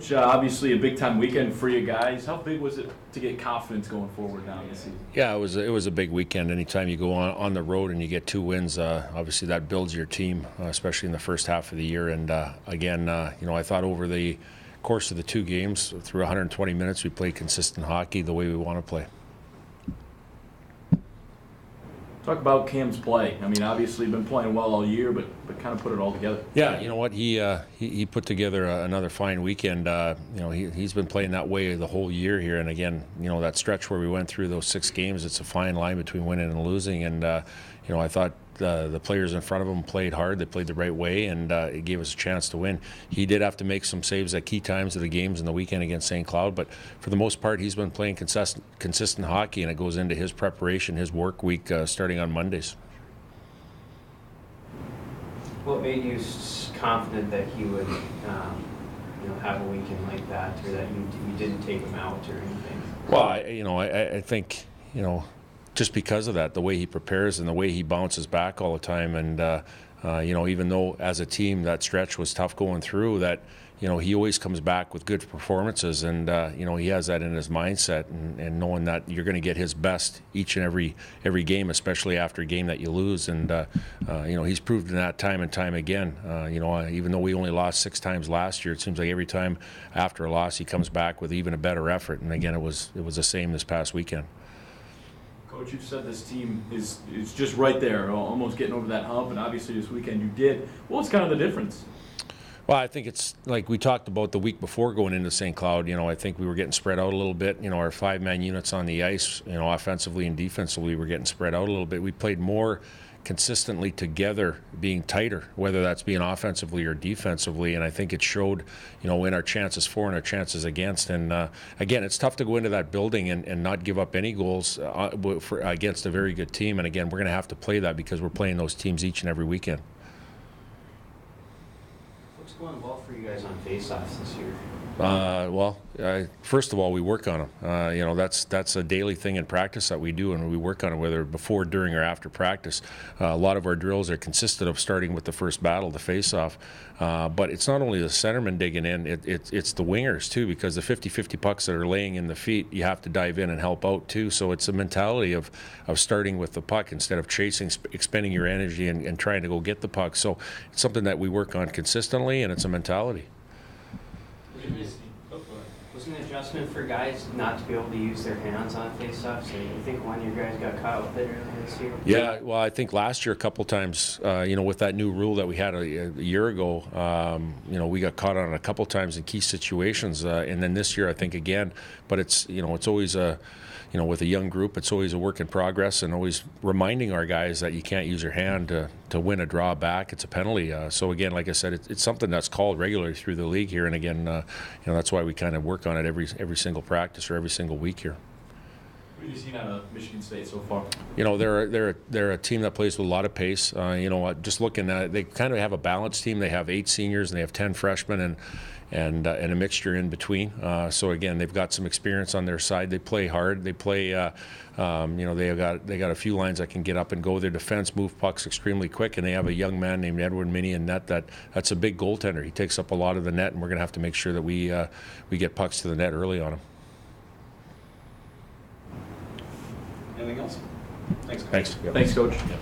Coach, obviously a big-time weekend for you guys. How big was it to get confidence going forward now this season? Yeah, it was a big weekend. Anytime you go on the road and you get 2 wins, obviously that builds your team, especially in the first half of the year. And again, I thought over the course of the 2 games, through 120 minutes, we played consistent hockey the way we want to play. Talk about Cam's play. I mean, obviously been playing well all year, but kind of put it all together. Yeah, you know what? He put together another fine weekend. He's been playing that way the whole year here. And again, that stretch where we went through those 6 games, it's a fine line between winning and losing. And I thought the players in front of him played hard. They played the right way, and it gave us a chance to win. He did have to make some saves at key times of the games in the weekend against St. Cloud, but for the most part, he's been playing consistent hockey, and it goes into his preparation, his work week starting on Mondays. What made you confident that he would, have a weekend like that, or that you didn't take him out or anything? Well, I think, just because of that, the way he prepares and the way he bounces back all the time, and even though as a team that stretch was tough going through, that he always comes back with good performances, and he has that in his mindset, and knowing that you're going to get his best each and every game, especially after a game that you lose, and he's proven that time and time again. Even though we only lost 6 times last year, it seems like every time after a loss he comes back with even a better effort, and again it was the same this past weekend. Coach, you've said this team is just right there, almost getting over that hump, and obviously this weekend you did. What was kind of the difference? Well, I think it's like we talked about the week before going into St. Cloud. I think we were getting spread out a little bit. Our 5-man units on the ice, offensively and defensively, were getting spread out a little bit. We played more consistently together, being tighter, whether that's being offensively or defensively, and I think it showed, in our chances for and our chances against. And again, it's tough to go into that building and not give up any goals against a very good team. And again, we're going to have to play that because we're playing those teams each and every weekend. What's going well for you guys on face-offs this year? First of all, we work on them. That's a daily thing in practice that we do, and we work on it whether before, during, or after practice. A lot of our drills are consisted of starting with the first battle, the face-off. But it's not only the centerman digging in; it's the wingers too, because the 50-50 pucks that are laying in the feet, you have to dive in and help out too. So it's a mentality of starting with the puck instead of chasing, expending your energy and trying to go get the puck. So it's something that we work on consistently, and it's a mentality. Was an adjustment for guys not to be able to use their hands on face-offs? So I think one of your guys got caught with it earlier this year. Yeah, well, I think last year a couple times, with that new rule that we had a year ago, we got caught on it a couple times in key situations, and then this year I think again. But it's it's always with a young group, it's always a work in progress, and always reminding our guys that you can't use your hand to win a draw back. It's a penalty. So again, like I said, it's something that's called regularly through the league here, and again, that's why we kind of work on it every single practice or every single week here. What have you seen out of Michigan State so far? They're a team that plays with a lot of pace. Just looking at it, they kind of have a balanced team. They have 8 seniors and they have 10 freshmen and a mixture in between. So again, they've got some experience on their side. They play hard. They play. They got a few lines that can get up and go. Their defense move pucks extremely quick, and they have a young man named Edward Minnie in net. That's a big goaltender. He takes up a lot of the net, and we're going to have to make sure that we get pucks to the net early on him. Anything else? Thanks, Coach. Thanks. Thanks, Coach. Yep.